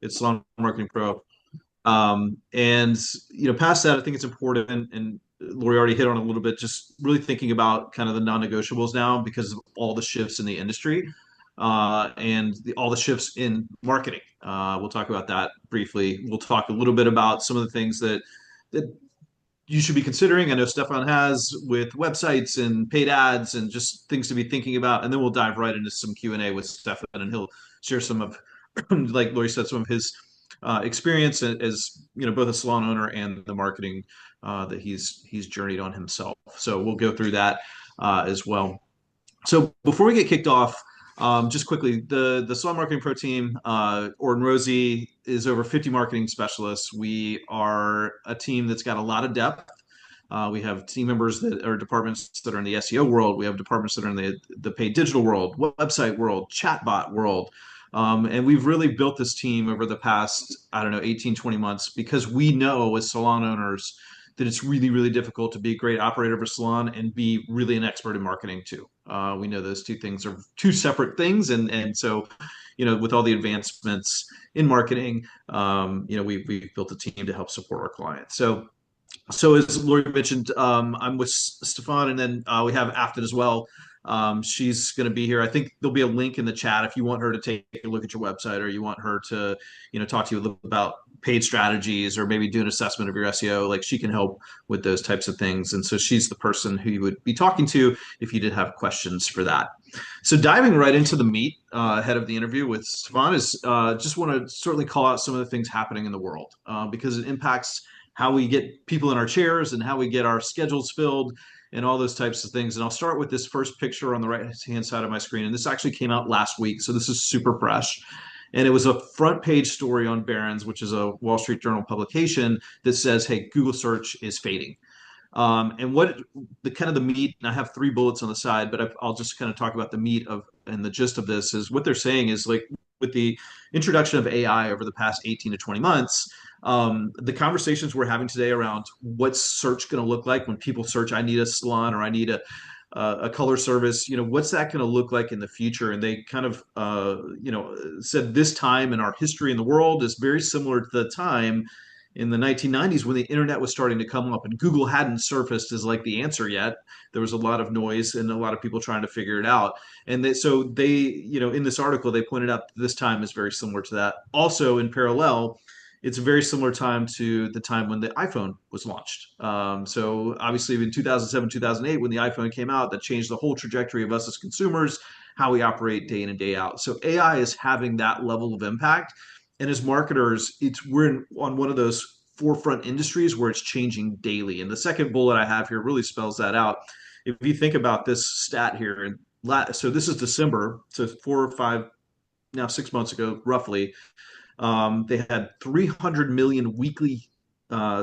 It's Salon Marketing Pro. And past that, I think it's important, and Lori already hit on it a little bit, just really thinking about kind of the non-negotiables now because of all the shifts in the industry and all the shifts in marketing. We'll talk about that briefly. We'll talk a little bit about some of the things that you should be considering. I know Stefan has with websites and paid ads and just things to be thinking about. And then we'll dive right into some Q&A with Stefan, and he'll share some of, like Lori said, some of his experience as both a salon owner and the marketing that he's journeyed on himself. So we'll go through that as well. So before we get kicked off, just quickly, the Salon Marketing Pro team, Ord and Rosie is over 50 marketing specialists. We are a team that's got a lot of depth. We have team members that are departments that are in the SEO world. We have departments that are in the paid digital world, website world, chatbot world. And we've really built this team over the past, I don't know, 18, 20 months because we know as salon owners that it's really, really difficult to be a great operator of a salon and be really an expert in marketing too. We know those two things are two separate things. And so, with all the advancements in marketing, we've built a team to help support our clients. So as Lori mentioned, I'm with Stefan, and then we have Afton as well. She's going to be here. I think there'll be a link in the chat if you want her to take a look at your website, or you want her to, talk to you a little about paid strategies, or maybe do an assessment of your SEO. Like, she can help with those types of things. And so she's the person who you would be talking to if you did have questions for that. So diving right into the meat ahead of the interview with Stefan is just want to certainly call out some of the things happening in the world because it impacts how we get people in our chairs and how we get our schedules filled and all those types of things. And I'll start with this first picture on the right-hand side of my screen. And this actually came out last week, so this is super fresh. And it was a front page story on Barron's, which is a Wall Street Journal publication, that says, hey, Google search is fading. And what the kind of the meat, and I have 3 bullets on the side, but I'll just kind of talk about the meat of and the gist of this is what they're saying is, like, with the introduction of AI over the past 18 to 20 months, the conversations we're having today around what's search going to look like when people search, I need a salon or I need a color service, what's that going to look like in the future? And they kind of, said this time in our history in the world is very similar to the time in the 1990s when the internet was starting to come up and Google hadn't surfaced as like the answer yet. There was a lot of noise and a lot of people trying to figure it out. And so they, in this article, they pointed out this time is very similar to that. Also, in parallel, it's a very similar time to the time when the iPhone was launched. So obviously in 2007, 2008, when the iPhone came out, that changed the whole trajectory of us as consumers, how we operate day in and day out. So AI is having that level of impact. And as marketers, we're on one of those forefront industries where it's changing daily. And the second bullet I have here really spells that out. If you think about this stat here, so this is December, so 4 or 5, now 6 months ago, roughly, they had 300 million weekly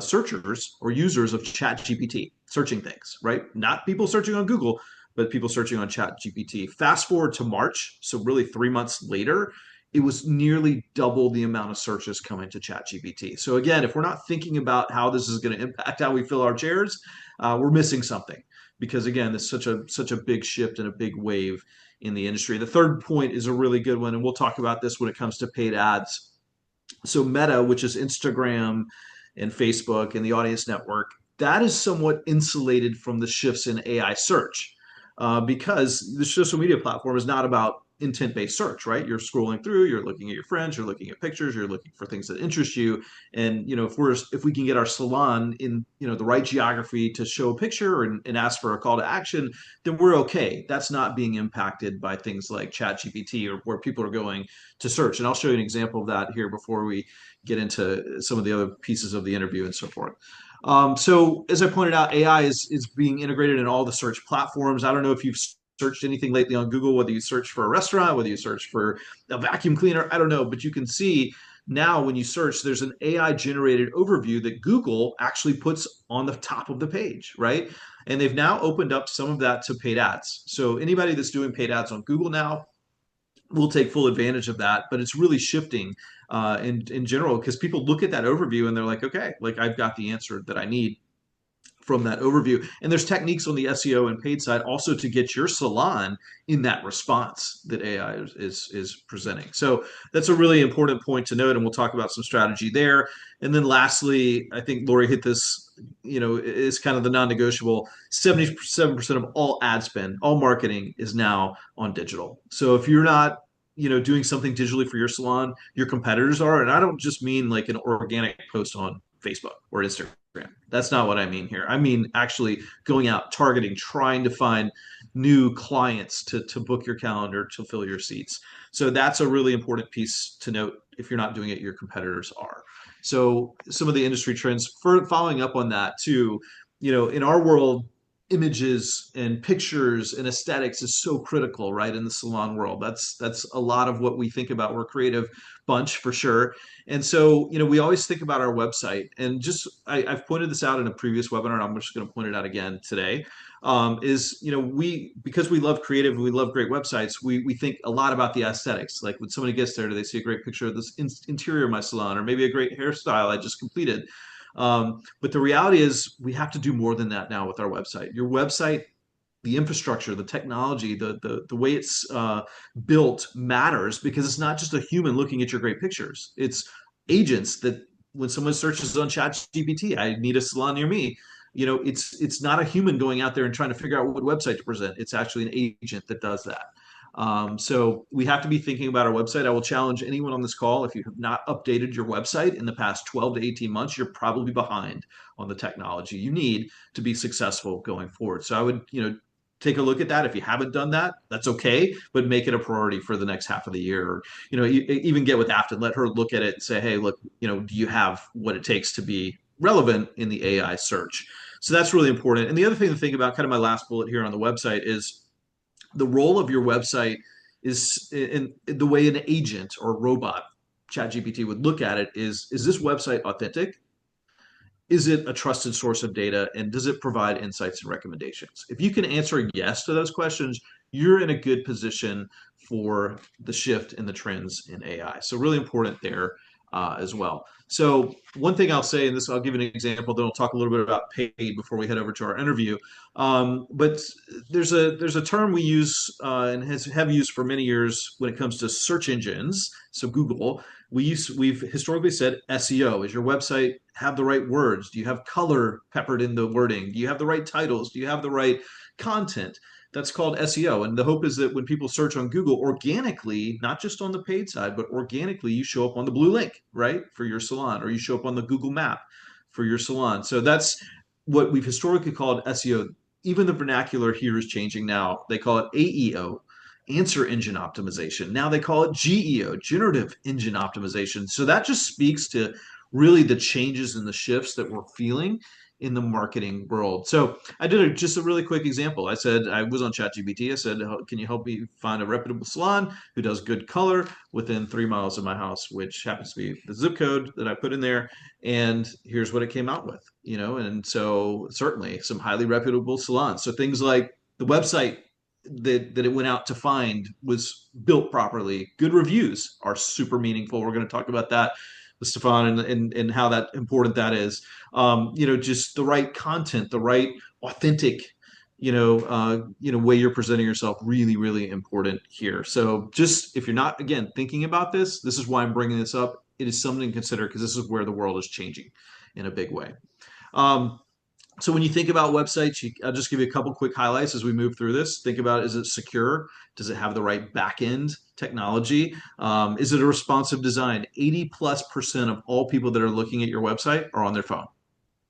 searchers or users of ChatGPT searching things, right? Not people searching on Google, but people searching on ChatGPT. Fast forward to March, so really 3 months later, it was nearly double the amount of searches coming to ChatGPT. So again, if we're not thinking about how this is going to impact how we fill our chairs, we're missing something. Because again, it's such a big shift and a big wave in the industry. The third point is a really good one, and we'll talk about this when it comes to paid ads. So Meta, which is Instagram and Facebook and the audience network, that is somewhat insulated from the shifts in AI search because the social media platform is not about intent-based search, right? You're scrolling through, you're looking at your friends, you're looking at pictures, you're looking for things that interest you. And if we can get our salon in the right geography to show a picture and ask for a call to action, then we're okay. That's not being impacted by things like ChatGPT or where people are going to search. And I'll show you an example of that here before we get into some of the other pieces of the interview and so forth. So as I pointed out, AI is being integrated in all the search platforms. I don't know if you've searched anything lately on Google, whether you search for a restaurant, whether you search for a vacuum cleaner, I don't know, but you can see now when you search, there's an AI generated overview that Google actually puts on the top of the page, right? And they've now opened up some of that to paid ads. So anybody that's doing paid ads on Google now will take full advantage of that, but it's really shifting in general because people look at that overview and they're like, okay, like I've got the answer that I need. from that overview. And there's techniques on the SEO and paid side also to get your salon in that response that AI is presenting. So that's a really important point to note, and we'll talk about some strategy there. And then lastly, I think Lori hit this, is kind of the non-negotiable. 77% of all ad spend, all marketing is now on digital. So if you're not doing something digitally for your salon, your competitors are. And I don't just mean like an organic post on Facebook or Instagram. That's not what I mean here. I mean actually going out, targeting, trying to find new clients to book your calendar, to fill your seats. So that's a really important piece to note. If you're not doing it, your competitors are. So some of the industry trends, for following up on that too, in our world, images and pictures and aesthetics is so critical, right, in the salon world. That's a lot of what we think about. We're a creative bunch for sure. And so, we always think about our website, and just I've pointed this out in a previous webinar, and I'm just going to point it out again today. Is we, because we love creative and we love great websites, we think a lot about the aesthetics. Like when somebody gets there, do they see a great picture of this interior of my salon, or maybe a great hairstyle I just completed? But the reality is we have to do more than that now with our website. Your website, the infrastructure, the technology, the way it's built matters, because it's not just a human looking at your great pictures. It's agents that when someone searches on ChatGPT, I need a salon near me. It's not a human going out there and trying to figure out what website to present. It's actually an agent that does that. So we have to be thinking about our website. I will challenge anyone on this call, if you have not updated your website in the past 12 to 18 months, you're probably behind on the technology you need to be successful going forward. So I would, take a look at that. If you haven't done that, that's okay, but make it a priority for the next half of the year. Or, even get with Afton, let her look at it and say, hey, look, do you have what it takes to be relevant in the AI search? So that's really important. And the other thing to think about, kind of my last bullet here on the website, is the role of your website is in the way an agent or robot, ChatGPT, would look at it is this website authentic? Is it a trusted source of data, and does it provide insights and recommendations? If you can answer yes to those questions, you're in a good position for the shift in the trends in AI. So really important there as well. So one thing I'll say, and this I'll give you an example, then I'll talk a little bit about paid before we head over to our interview. But there's a term we use and have used for many years when it comes to search engines. So Google, we've historically said SEO. Is your website have the right words? Do you have color peppered in the wording? Do you have the right titles? Do you have the right content? That's called SEO. And the hope is that when people search on Google organically, not just on the paid side, but organically, you show up on the blue link, right, for your salon, or you show up on the Google map for your salon. So that's what we've historically called SEO. Even the vernacular here is changing now. They call it AEO, answer engine optimization. Now they call it GEO, generative engine optimization. So that just speaks to really the changes and the shifts that we're feeling in the marketing world. So I did just a really quick example. I said, I was on ChatGPT. I said, can you help me find a reputable salon who does good color within 3 miles of my house, which happens to be the zip code that I put in there. And here's what it came out with, and so certainly some highly reputable salons. So things like the website that it went out to find was built properly. Good reviews are super meaningful. We're going to talk about that with Steffan, and how that important that is. Just the right content, the right authentic, way you're presenting yourself, really, really important here. So just if you're not, again, thinking about this is why I'm bringing this up. It is something to consider, because this is where the world is changing in a big way. So when you think about websites, I'll just give you a couple quick highlights as we move through this. Think about, is it secure? Does it have the right back-end technology? Is it a responsive design? 80+% of all people that are looking at your website are on their phone.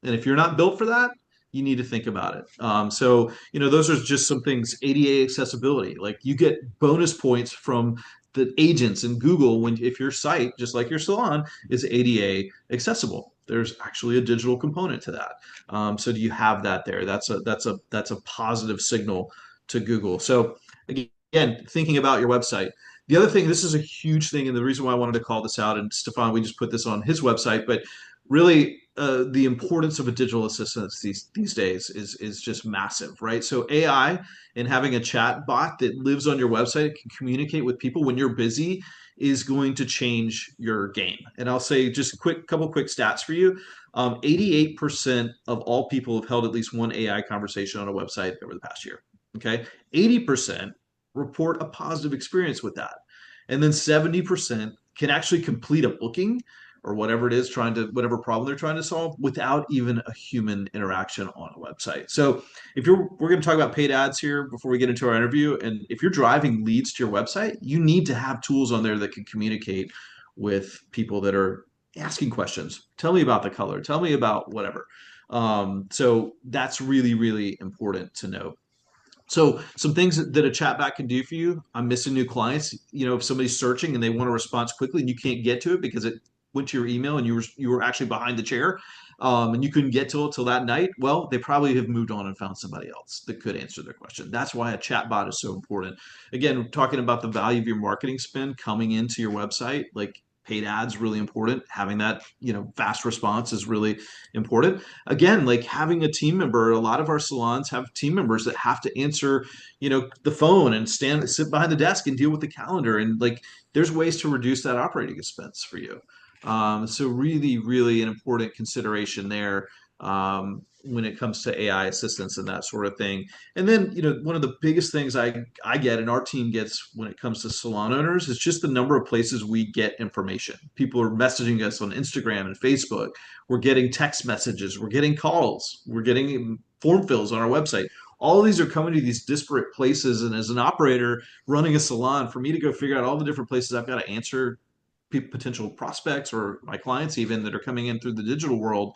And if you're not built for that, you need to think about it. Those are just some things. ADA accessibility, like you get bonus points from the agents in Google if your site, just like your salon, is ADA accessible. There's actually a digital component to that. So do you have that there? That's a positive signal to Google. So again, thinking about your website. The other thing, this is a huge thing, and the reason why I wanted to call this out, and Steffan, we just put this on his website, but really the importance of a digital assistant these days is just massive, right? So AI and having a chat bot that lives on your website, can communicate with people when you're busy, is going to change your game. And I'll say just a couple quick stats for you. 88% of all people have held at least one AI conversation on a website over the past year. Okay. 80% report a positive experience with that. And then 70% can actually complete a booking or whatever it is whatever problem they're trying to solve without even a human interaction on a website. So we're going to talk about paid ads here before we get into our interview. And if you're driving leads to your website, you need to have tools on there that can communicate with people that are asking questions. Tell me about the color. Tell me about whatever. So that's really, really important to know. So some things that a chatbot can do for you. I'm missing new clients. If somebody's searching and they want a response quickly and you can't get to it because it went to your email and you were actually behind the chair, and you couldn't get to it till that night, well, they probably have moved on and found somebody else that could answer their question. That's why a chatbot is so important. Again, talking about the value of your marketing spend coming into your website, like paid ads, really important. Having that fast response is really important. Again, like having a team member, a lot of our salons have team members that have to answer the phone and sit behind the desk and deal with the calendar, and like there's ways to reduce that operating expense for you. So really, really an important consideration there, when it comes to AI assistance and that sort of thing. And then, one of the biggest things I get and our team gets when it comes to salon owners is just the number of places we get information. People are messaging us on Instagram and Facebook. We're getting text messages. We're getting calls. We're getting form fills on our website. All of these are coming to these disparate places. And as an operator running a salon, for me to go figure out all the different places I've got to answer potential prospects or my clients even that are coming in through the digital world,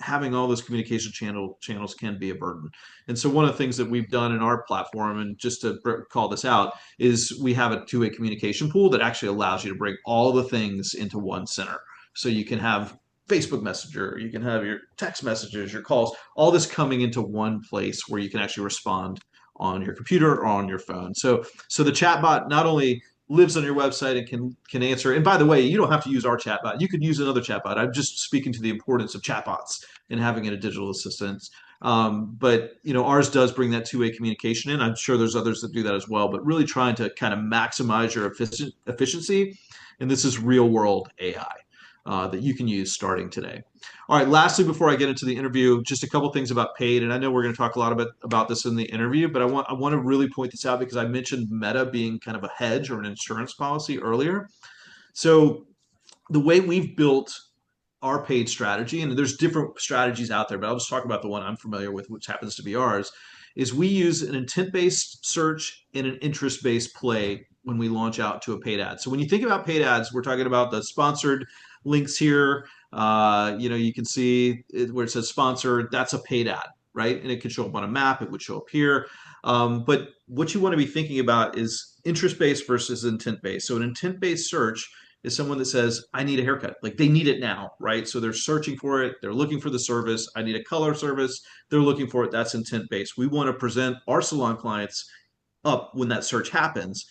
having all those communication channels can be a burden. And so one of the things that we've done in our platform, and just to call this out, is we have a two-way communication pool that actually allows you to bring all the things into one center. So you can have Facebook Messenger, you can have your text messages, your calls, all this coming into one place where you can actually respond on your computer or on your phone. So the chatbot not only lives on your website and can answer. And by the way, you don't have to use our chatbot. You could use another chatbot. I'm just speaking to the importance of chatbots and having a digital assistant. But ours does bring that two-way communication in. I'm sure there's others that do that as well. But really trying to kind of maximize your efficiency. And this is real-world AI. That you can use starting today. All right, lastly, before I get into the interview, just a couple things about paid. And I know we're going to talk a lot about this in the interview, but I want to really point this out because I mentioned Meta being kind of a hedge or an insurance policy earlier. So the way we've built our paid strategy, and there's different strategies out there, but I'll just talk about the one I'm familiar with, which happens to be ours, is we use an intent-based search and an interest-based play when we launch out to a paid ad. So when you think about paid ads, we're talking about the sponsored links here. You can see where it says sponsored, that's a paid ad, right? And it could show up on a map, it would show up here. But what you want to be thinking about is interest-based versus intent-based. So an intent-based search is someone that says, I need a haircut. Like they need it now, right? So they're searching for it. They're looking for the service. I need a color service. They're looking for it. That's intent-based. We want to present our salon clients up when that search happens.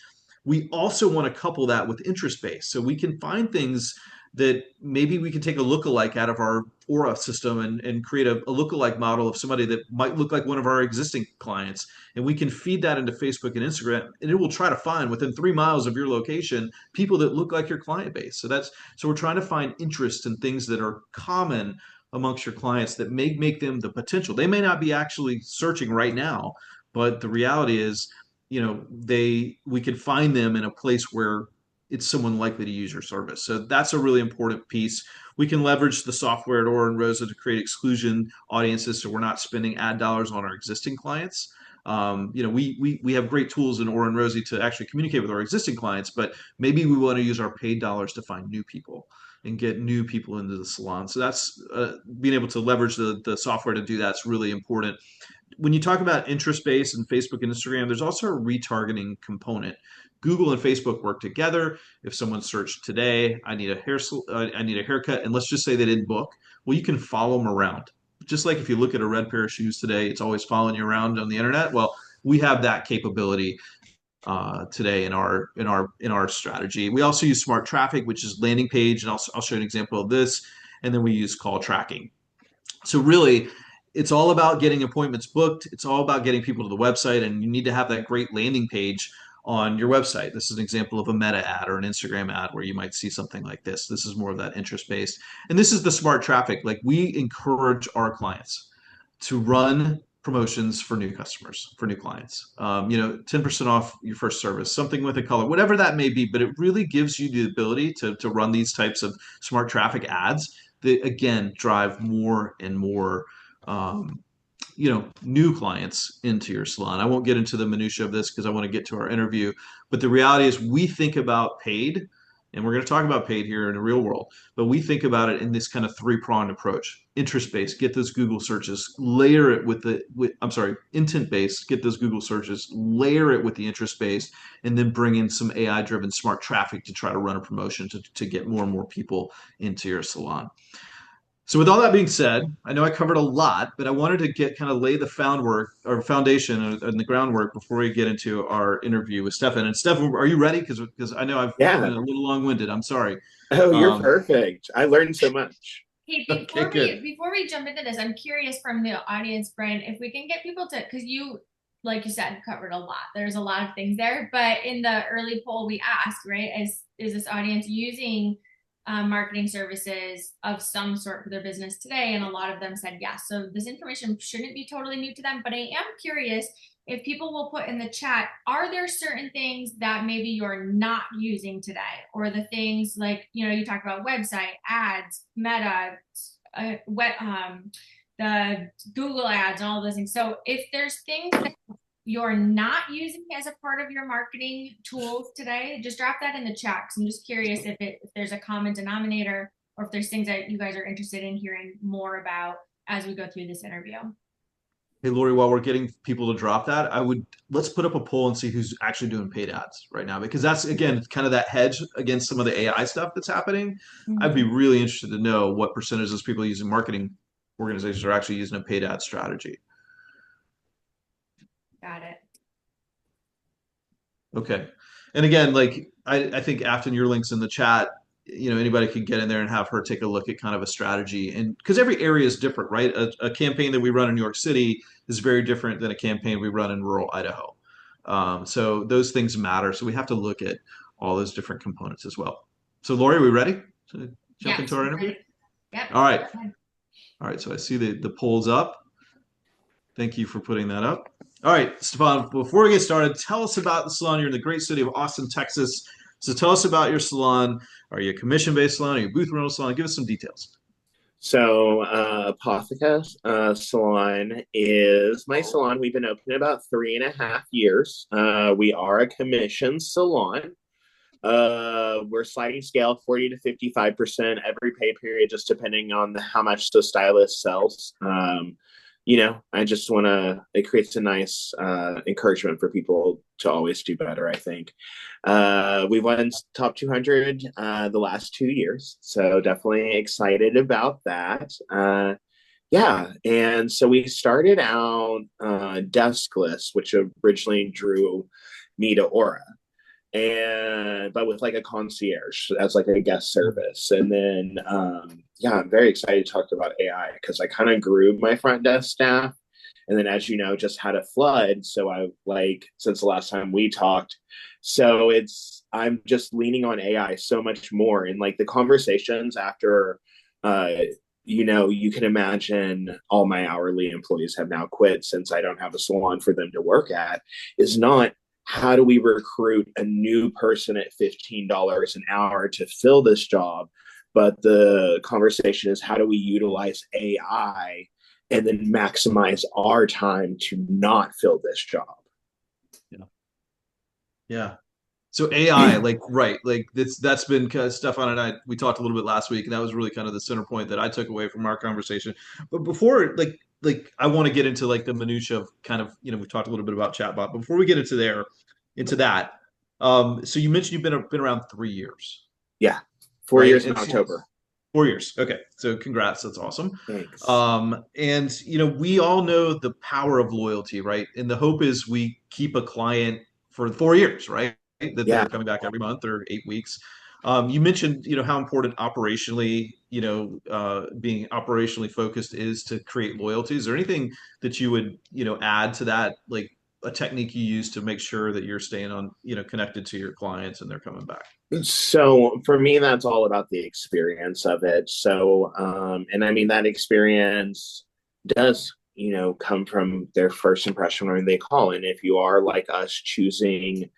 We also want to couple that with interest-based. So we can find things that maybe we can take a lookalike out of our Aura system and create a lookalike model of somebody that might look like one of our existing clients. And we can feed that into Facebook and Instagram, and it will try to find within 3 miles of your location people that look like your client base. So we're trying to find interest in things that are common amongst your clients that may make them the potential. They may not be actually searching right now, but the reality is, we can find them in a place where it's someone likely to use your service. So that's a really important piece. We can leverage the software at Aura and Rosa to create exclusion audiences, so we're not spending ad dollars on our existing clients. We have great tools in Aura and Rosie to actually communicate with our existing clients, but maybe we want to use our paid dollars to find new people and get new people into the salon. So that's being able to leverage the software to do that's really important. When you talk about interest-based and Facebook and Instagram, there's also a retargeting component. Google and Facebook work together. If someone searched today, I need a haircut, and let's just say they didn't book, well, you can follow them around. Just like if you look at a red pair of shoes today, it's always following you around on the internet. Well, we have that capability today in our strategy. We also use smart traffic, which is landing page, and I'll show you an example of this. And then we use call tracking. So really, it's all about getting appointments booked. It's all about getting people to the website, and you need to have that great landing page on your website. This is an example of a meta ad or an Instagram ad where you might see something like this. This is more of that interest based. And this is the smart traffic. Like we encourage our clients to run promotions for new customers, for new clients. 10% off your first service, something with a color, whatever that may be. But it really gives you the ability to run these types of smart traffic ads that, again, drive more and more new clients into your salon. I won't get into the minutia of this because I want to get to our interview, but the reality is we think about paid, and we're going to talk about paid here in the real world, but we think about it in this kind of three-pronged approach. Interest based, get those Google searches, layer it intent based, get those Google searches, layer it with the interest based, and then bring in some AI driven smart traffic to try to run a promotion to get more and more people into your salon. So with all that being said, I know I covered a lot, but I wanted to get kind of lay the foundation and the groundwork before we get into our interview with Steffan. And Steffan, are you ready? Because I know I've been Yeah. a little long-winded. I'm sorry. Oh, you're Um, perfect. I learned so much. Hey, okay, before good. we jump into this, I'm curious from the audience, Brian, if we can get people to, because you, like you said, covered a lot. There's a lot of things there, but in the early poll we asked, right, is this audience using marketing services of some sort for their business today? And a lot of them said yes. So this information shouldn't be totally new to them, but I am curious if people will put in the chat, are there certain things that maybe you're not using today? Or the things like, you talk about website, ads, meta, the Google ads, and all those things. So if there's things that you're not using as a part of your marketing tools today, just drop that in the chat. I'm just curious if there's a common denominator or if there's things that you guys are interested in hearing more about as we go through this interview. Hey, Lori, while we're getting people to drop that, let's put up a poll and see who's actually doing paid ads right now, because that's, again, kind of that hedge against some of the AI stuff that's happening. I'd be really interested to know what percentage of people using marketing organizations are actually using a paid ad strategy. Got it. Okay. And again, like I think Afton, your link's in the chat. Anybody can get in there and have her take a look at kind of a strategy. And because every area is different, right? A campaign that we run in New York City is very different than a campaign we run in rural Idaho. So those things matter. So we have to look at all those different components as well. So Lori, are we ready to jump into our interview? Yep. All right. All right. So I see the polls up. Thank you for putting that up. All right, Steffan, before we get started, tell us about the salon. You're in the great city of Austin, Texas. So tell us about your salon. Are you a commission-based salon? Are you a booth rental salon? Give us some details. So, Apotheca Salon is my salon. We've been open about 3.5 years. We are a commission salon. We're sliding scale 40 to 55% every pay period, just depending on how much the stylist sells. I just want to, it creates a nice encouragement for people to always do better, I think. We've won top 200 the last 2 years, so definitely excited about that. Yeah, and so we started out deskless, which originally drew me to Aura, but with like a concierge as like a guest service. And then I'm very excited to talk about AI because I kind of grew my front desk staff, and then as you know, just had a flood. So I, like, since the last time we talked, so I'm just leaning on AI so much more, and like the conversations after you can imagine all my hourly employees have now quit since I don't have a salon for them to work at, is not how do we recruit a new person at $15 an hour to fill this job, but the conversation is how do we utilize AI and then maximize our time to not fill this job. Yeah. So AI, that's been kind of Steffan and we talked a little bit last week, and that was really kind of the center point that I took away from our conversation. But before, I want to get into like the minutia of kind of, we talked a little bit about chatbot. But before we get into that, so you mentioned you've been around 3 years. Yeah, 4 years in And October. 4 years. Okay. So congrats. That's awesome. Thanks. And we all know the power of loyalty, right? And the hope is we keep a client for 4 years, right? That they're coming back every month or 8 weeks. You mentioned, how important operationally, being operationally focused is to create loyalty. Is there anything that you would, add to that, like a technique you use to make sure that you're staying on, connected to your clients and they're coming back? So for me, that's all about the experience of it. So, and I mean, that experience does, come from their first impression when they call. And if you are like us, choosing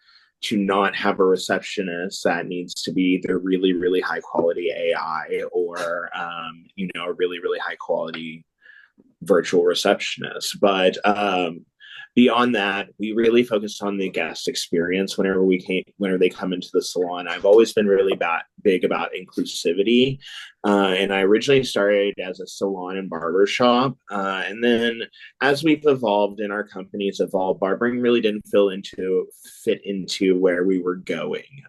to not have a receptionist, that needs to be either really, really high quality AI or, a really, really high quality virtual receptionist. But beyond that, we really focus on the guest experience whenever they come into the salon. I've always been really big about inclusivity, and I originally started as a salon and barber shop, and then as we've evolved and our companies evolved, barbering really didn't fit into where we were going.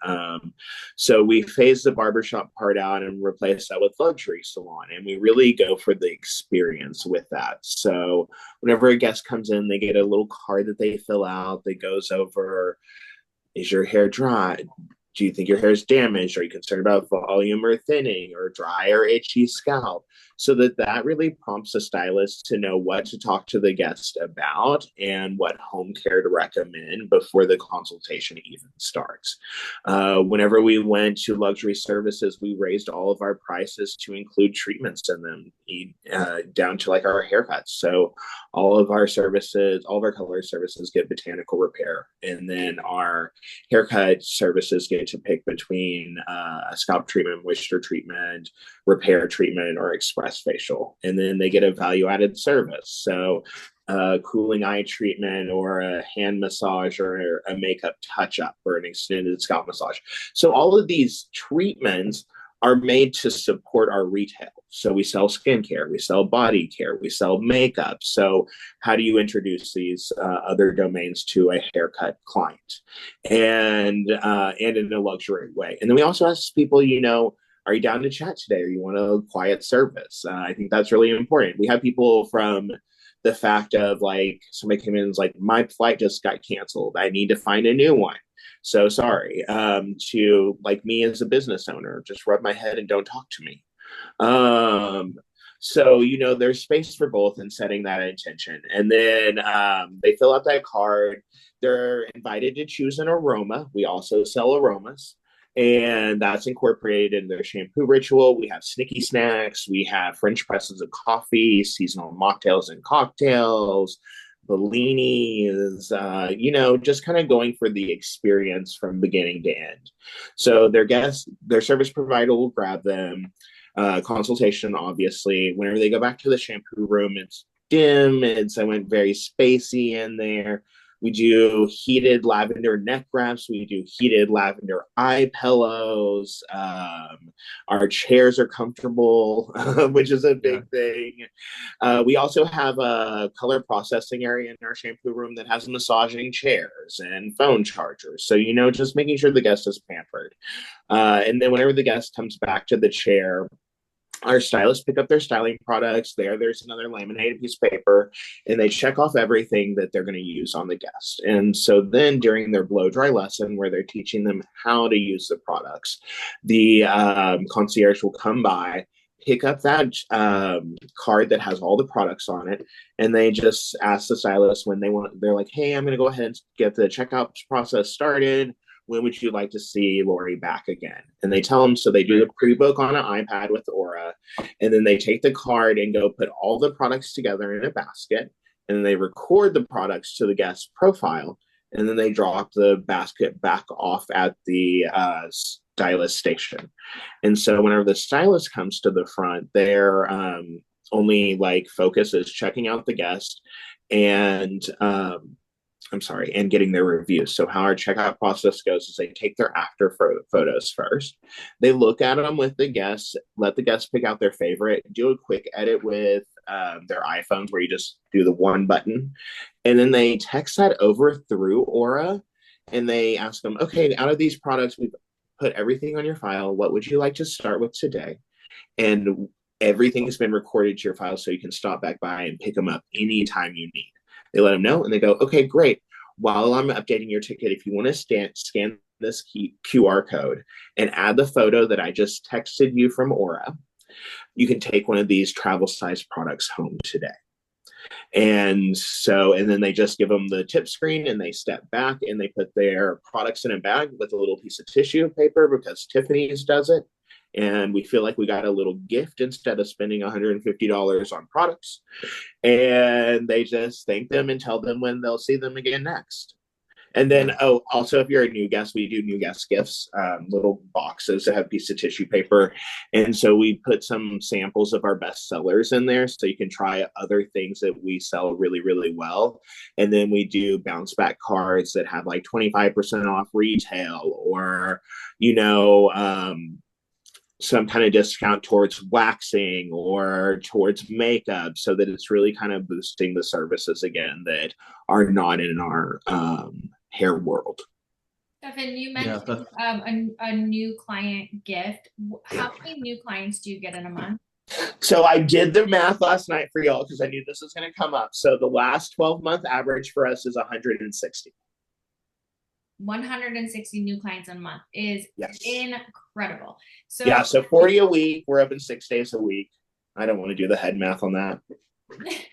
So we phased the barbershop part out and replaced that with luxury salon, and we really go for the experience with that. So whenever a guest comes in, they get a little card that they fill out that goes over, is your hair dry? Do you think your hair is damaged? Are you concerned about volume or thinning or dry or itchy scalp? So that really prompts a stylist to know what to talk to the guest about and what home care to recommend before the consultation even starts. Whenever we went to luxury services, we raised all of our prices to include treatments in them, down to like our haircuts. So all of our color services get botanical repair, and then our haircut services get to pick between a scalp treatment, moisture treatment, repair treatment, or express facial. And then they get a value added service. So cooling eye treatment or a hand massage or a makeup touch up or an extended scalp massage. So all of these treatments are made to support our retail. So we sell skincare, we sell body care, we sell makeup. So how do you introduce these other domains to a haircut client, and in a luxury way? And then we also ask people, are you down to chat today, or you want a quiet service? I think that's really important. We have people from the fact of like somebody came in and was like, my flight just got canceled, I need to find a new one. So sorry, to like me as a business owner, just rub my head and don't talk to me. So, there's space for both in setting that intention. And then they fill out that card. They're invited to choose an aroma. We also sell aromas, and that's incorporated in their shampoo ritual. We have snicky snacks. We have French presses of coffee, seasonal mocktails and cocktails, bellinis, just kind of going for the experience from beginning to end. So their service provider will grab them. Consultation, obviously. Whenever they go back to the shampoo room, it's dim. I went very spacey in there. We do heated lavender neck wraps. We do heated lavender eye pillows. Our chairs are comfortable, which is a big thing. We also have a color processing area in our shampoo room that has massaging chairs and phone chargers. So, just making sure the guest is pampered. And then whenever the guest comes back to the chair, our stylists pick up their styling products. There's another laminated piece of paper, and they check off everything that they're going to use on the guest. And so then during their blow dry lesson, where they're teaching them how to use the products, the concierge will come by, pick up that card that has all the products on it, and they just ask the stylist when they're like, hey, I'm going to go ahead and get the checkout process started. When would you like to see Lori back again? And they tell them, so they do the pre-book on an iPad with Aura, and then they take the card and go put all the products together in a basket, and then they record the products to the guest profile, and then they drop the basket back off at the stylist station. And so whenever the stylist comes to the front, their only focus is checking out the guest and and getting their reviews. So how our checkout process goes is they take their after photos first. They look at them with the guests, let the guests pick out their favorite, do a quick edit with their iPhones where you just do the one button. And then they text that over through Aura, and they ask them, okay, out of these products, we've put everything on your file. What would you like to start with today? And everything has been recorded to your file, so you can stop back by and pick them up anytime you need. They let them know, and they go, okay, great. While I'm updating your ticket, if you want to scan this QR code and add the photo that I just texted you from Aura, you can take one of these travel size products home today. And then they just give them the tip screen and they step back and they put their products in a bag with a little piece of tissue paper because Tiffany's does it. And we feel like we got a little gift instead of spending $150 on products. And they just thank them and tell them when they'll see them again next. And then, also, if you're a new guest, we do new guest gifts, little boxes that have a piece of tissue paper. And so we put some samples of our best sellers in there so you can try other things that we sell really, really well. And then we do bounce back cards that have like 25% off retail or, some kind of discount towards waxing or towards makeup so that it's really kind of boosting the services again that are not in our hair world. Steffan, you mentioned a new client gift. How many new clients do you get in a month? So I did the math last night for y'all because I knew this was going to come up. So the last 12-month average for us is 160. 160 new clients a month is incredible. So 40 a week. We're open 6 days a week. I don't want to do the head math on that.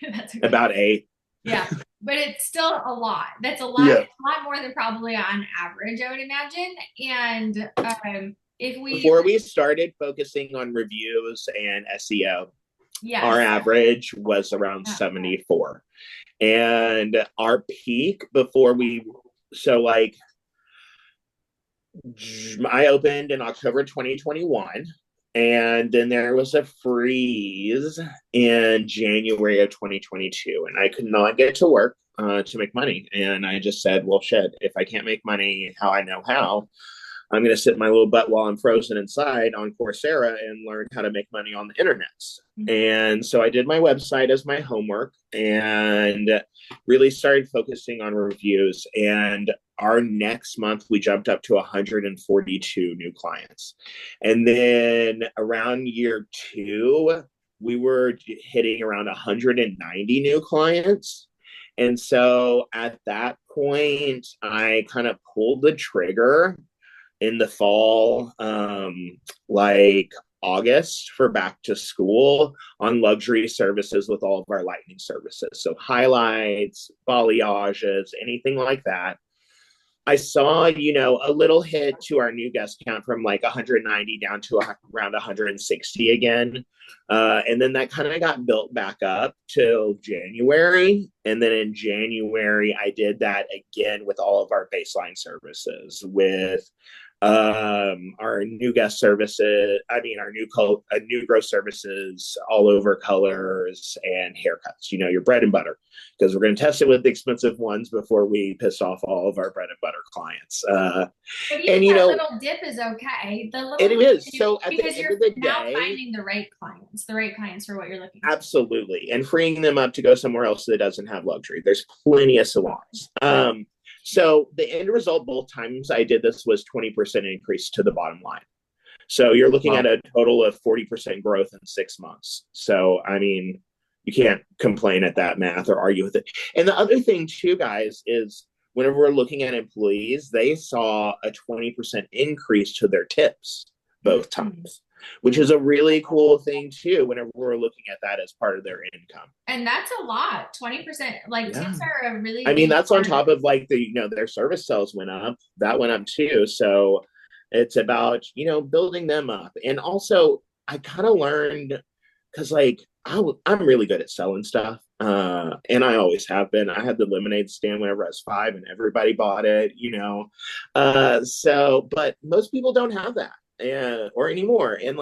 That's okay. About 8. Yeah, but it's still a lot. That's a lot. Yeah. It's a lot more than probably on average, I would imagine. And before we started focusing on reviews and SEO, our average was around 74. And our peak before I opened in October 2021, and then there was a freeze in January of 2022, and I could not get to work to make money. And I just said, well, shit, if I can't make money how I know how, I'm going to sit my little butt while I'm frozen inside on Coursera and learn how to make money on the internet. Mm-hmm. And so I did my website as my homework and really started focusing on reviews. And our next month, we jumped up to 142 new clients. And then around year 2, we were hitting around 190 new clients. And so at that point, I kind of pulled the trigger in the fall, like August for back to school on luxury services with all of our lightning services. So highlights, balayages, anything like that. I saw, a little hit to our new guest count from like 190 down to around 160 again. And then that kind of got built back up till January. And then in January, I did that again with all of our baseline services with our new guest services, our new growth services, all over colors and haircuts, your bread and butter, because we're going to test it with the expensive ones before we piss off all of our bread and butter clients. But even that little dip is okay. It is. So at the end of the day, now finding the right clients for what you're looking for. Absolutely. And freeing them up to go somewhere else that doesn't have luxury. There's plenty of salons. So the end result, both times I did this, was 20% increase to the bottom line. So you're looking at a total of 40% growth in 6 months. So, I mean, you can't complain at that math or argue with it. And the other thing too, guys, is whenever we're looking at employees, they saw a 20% increase to their tips both times, which is a really cool thing too, whenever we're looking at that as part of their income. And that's a lot. 20%, tips are a really, that's on top of their service sales went up. That went up too. So it's about, building them up. And also I kind of learned, because I'm really good at selling stuff. And I always have been. I had the lemonade stand whenever I was 5 and everybody bought it, but most people don't have that. Or anymore. And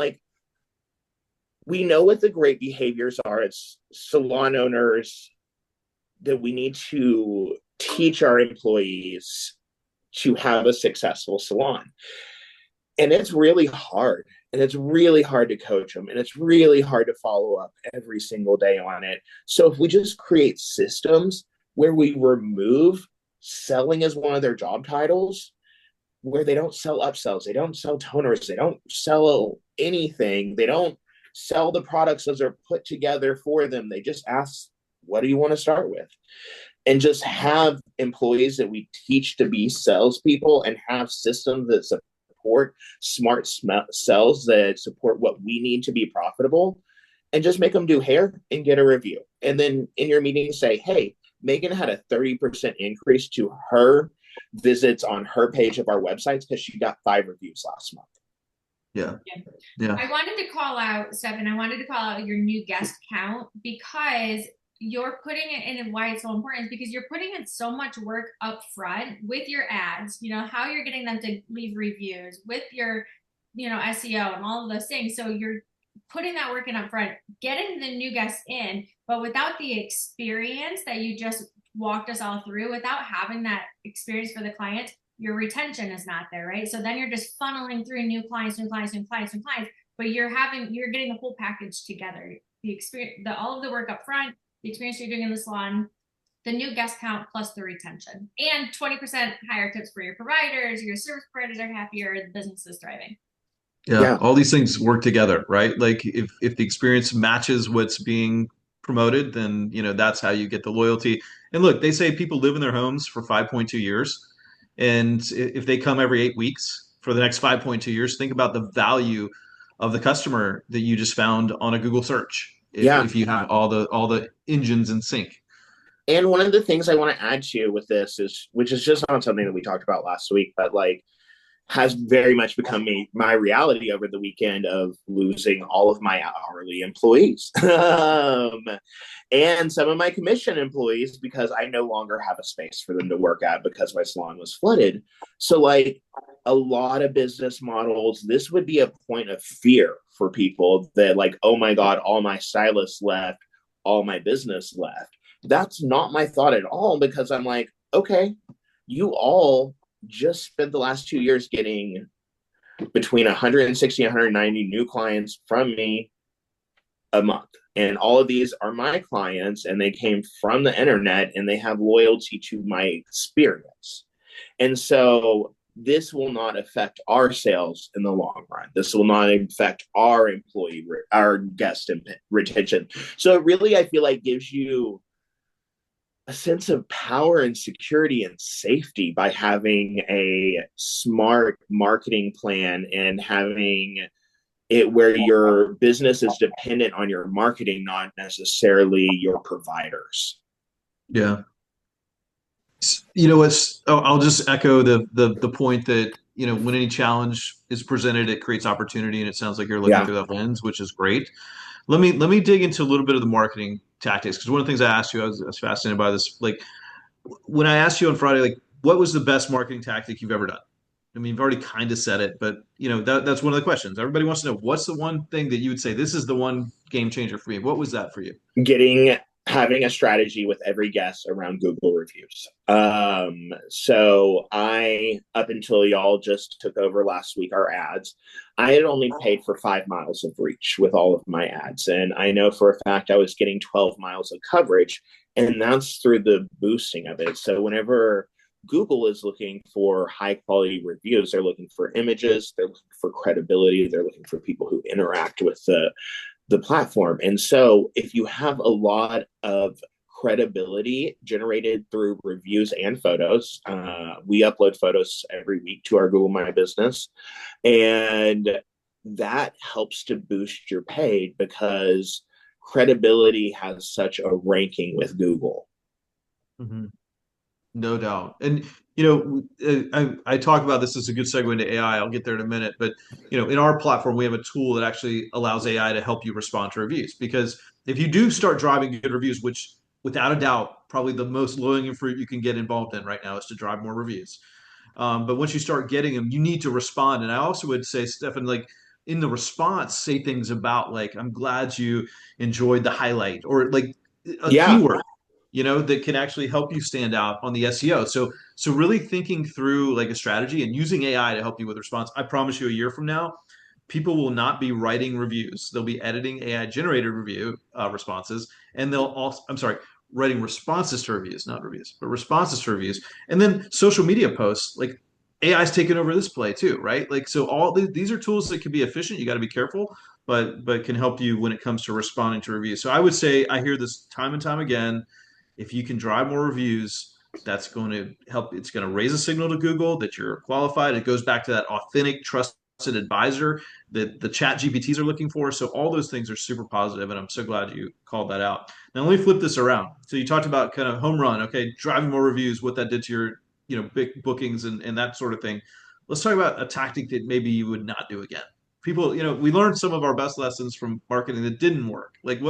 we know what the great behaviors are as salon owners, that we need to teach our employees to have a successful salon. And it's really hard. And it's really hard to coach them. And it's really hard to follow up every single day on it. So if we just create systems where we remove selling as one of their job titles, where they don't sell upsells, they don't sell toners, they don't sell anything, they don't sell the products as they're put together for them. They just ask, what do you want to start with? And just have employees that we teach to be salespeople and have systems that support smart sales that support what we need to be profitable. and just make them do hair and get a review. And then in your meeting, say, hey, Megan had a 30% increase to her visits on her page of our websites because she got 5 reviews last month. Yeah. Yeah. I wanted to call out, Steffan, I wanted to call out your new guest count because you're putting it in, and why it's so important is because you're putting in so much work up front with your ads, how you're getting them to leave reviews with your, SEO and all of those things. So you're putting that work in up front, getting the new guests in, but without the experience that you just walked us all through, without having that experience for the clients, your retention is not there, right? So then you're just funneling through new clients, but you're getting the whole package together. The experience, all of the work up front, the experience you're doing in the salon, the new guest count plus the retention, and 20% higher tips for your providers. Your service providers are happier, the business is thriving. Yeah, all these things work together, right? Like if the experience matches what's being promoted, then that's how you get the loyalty. And look, they say people live in their homes for 5.2 years, and if they come every 8 weeks for the next 5.2 years, think about the value of the customer that you just found on a Google search. If you have all the engines in sync. And one of the things I want to add to with this is, which is just not something that we talked about last week, but like has very much become my reality over the weekend of losing all of my hourly employees and some of my commission employees because I no longer have a space for them to work at because my salon was flooded. So like a lot of business models, this would be a point of fear for people that like, oh my God, all my stylists left, all my business left. That's not my thought at all because I'm like, okay, you all just spent the last 2 years getting between 160 and 190 new clients from me a month. And all of these are my clients and they came from the internet and they have loyalty to my experience. And so this will not affect our sales in the long run. This will not affect our guest retention. So it really, I feel like gives you a sense of power and security and safety by having a smart marketing plan and having it where your business is dependent on your marketing, not necessarily your providers. Yeah. I'll just echo the point that, when any challenge is presented, it creates opportunity, and it sounds like you're looking through that lens, which is great. Let me dig into a little bit of the marketing tactics, because one of the things I asked you, I was fascinated by this. Like when I asked you on Friday, like what was the best marketing tactic you've ever done? I mean, you've already kind of said it, but that's one of the questions. Everybody wants to know, what's the one thing that you would say, this is the one game changer for me? What was that for you? Having a strategy with every guest around Google reviews. So up until y'all just took over last week, our ads, I had only paid for 5 miles of reach with all of my ads. And I know for a fact I was getting 12 miles of coverage, and that's through the boosting of it. So whenever Google is looking for high quality reviews, they're looking for images, they're looking for credibility, they're looking for people who interact with the platform. And so if you have a lot of credibility generated through reviews and photos, we upload photos every week to our Google My Business, and that helps to boost your paid because credibility has such a ranking with Google. Mm-hmm. No doubt. And, I talk about this as a good segue into AI. I'll get there in a minute. But, in our platform, we have a tool that actually allows AI to help you respond to reviews. Because if you do start driving good reviews, which without a doubt, probably the most low-hanging fruit you can get involved in right now is to drive more reviews. But once you start getting them, you need to respond. And I also would say, Steffan, like in the response, say things about like, I'm glad you enjoyed the highlight, or like a keyword that can actually help you stand out on the SEO. So really thinking through like a strategy and using AI to help you with response. I promise you, a year from now, people will not be writing reviews. They'll be editing AI generated review responses, and they'll also, I'm sorry, writing responses to reviews, not reviews, but responses to reviews. And then social media posts, like AI's taken over this play too, right? Like, so these are tools that can be efficient. You got to be careful, but can help you when it comes to responding to reviews. So I would say, I hear this time and time again, if you can drive more reviews, that's going to help. It's going to raise a signal to Google that you're qualified. It goes back to that authentic, trust trusted advisor that the chat GPTs are looking for. So all those things are super positive, and I'm so glad you called that out. Now let me flip this around. So you talked about kind of home run, okay, driving more reviews, what that did to your, big bookings and that sort of thing. Let's talk about a tactic that maybe you would not do again. People, we learned some of our best lessons from marketing that didn't work. Like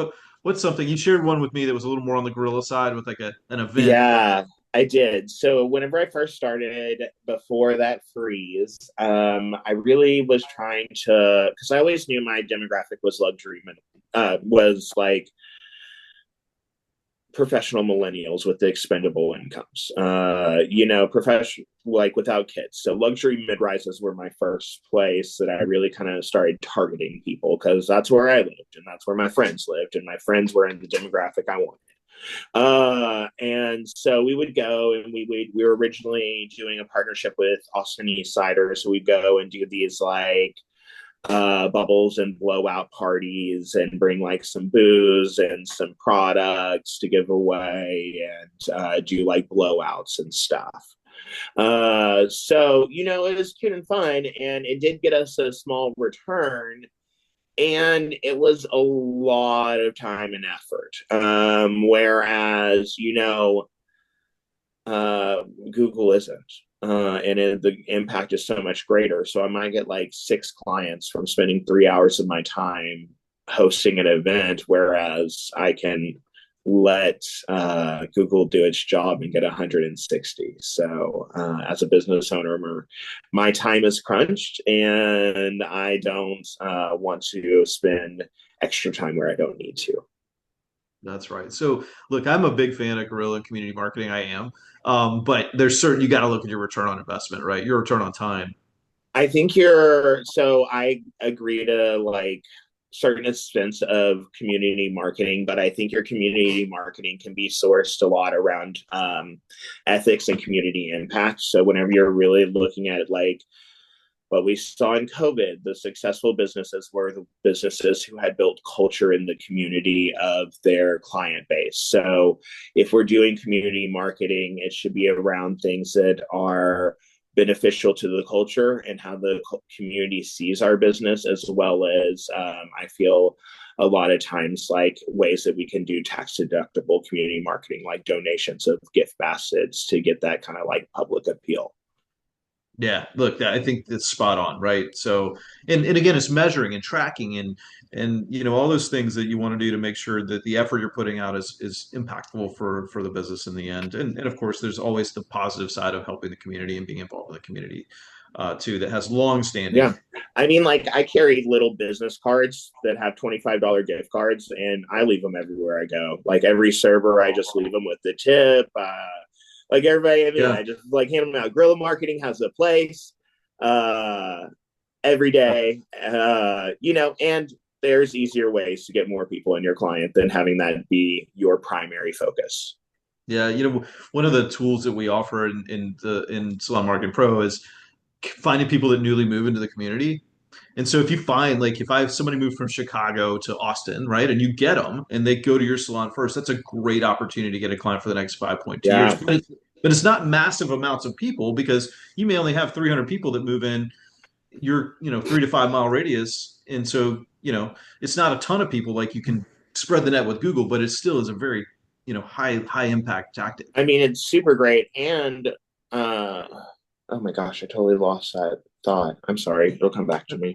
what's something you shared one with me that was a little more on the guerrilla side with like an event. Yeah, I did. So whenever I first started before that freeze, I really was trying to, because I always knew my demographic was was like professional millennials with the expendable incomes, professional, like without kids. So luxury mid-rises were my first place that I really kind of started targeting people, because that's where I lived and that's where my friends lived, and my friends were in the demographic I wanted. And so we would go, and we were originally doing a partnership with Austin East Cider. So we'd go and do these like bubbles and blowout parties and bring like some booze and some products to give away, and do like blowouts and stuff. So it was cute and fun, and it did get us a small return, and it was a lot of time and effort. Whereas, Google isn't. The impact is so much greater. So I might get like 6 clients from spending 3 hours of my time hosting an event, whereas I can let Google do its job and get 160. So as a business owner, my time is crunched, and I don't want to spend extra time where I don't need to. That's right. So, look, I'm a big fan of guerrilla community marketing. I am, but there's certain you got to look at your return on investment, right? Your return on time. I agree to like certain expense of community marketing, but I think your community marketing can be sourced a lot around ethics and community impact. So whenever you're really looking at like what we saw in COVID, the successful businesses were the businesses who had built culture in the community of their client base. So if we're doing community marketing, it should be around things that are beneficial to the culture and how the community sees our business, as well as I feel a lot of times like ways that we can do tax deductible community marketing, like donations of gift baskets, to get that kind of like public appeal. Yeah, look, I think it's spot on, right? So, and again, it's measuring and tracking and all those things that you want to do to make sure that the effort you're putting out is impactful for the business in the end. And of course, there's always the positive side of helping the community and being involved in the community too, that has long standing. Yeah. I mean, like I carry little business cards that have $25 gift cards, and I leave them everywhere I go. Like every server, I just leave them with the tip. Like everybody, I mean, Yeah. I just like hand them out. Guerrilla marketing has a place every day, and there's easier ways to get more people in your client than having that be your primary focus. Yeah, one of the tools that we offer in Salon Marketing Pro is finding people that newly move into the community. And so if you find, like, if I have somebody move from Chicago to Austin, right, and you get them and they go to your salon first, that's a great opportunity to get a client for the next 5.2 years. Yeah. But it's not massive amounts of people, because you may only have 300 people that move in your, 3 to 5 mile radius. And so, it's not a ton of people. Like, you can spread the net with Google, but it still is a very, high impact tactic. I mean, it's super great. And oh my gosh, I totally lost that thought. I'm sorry. It'll come back to me.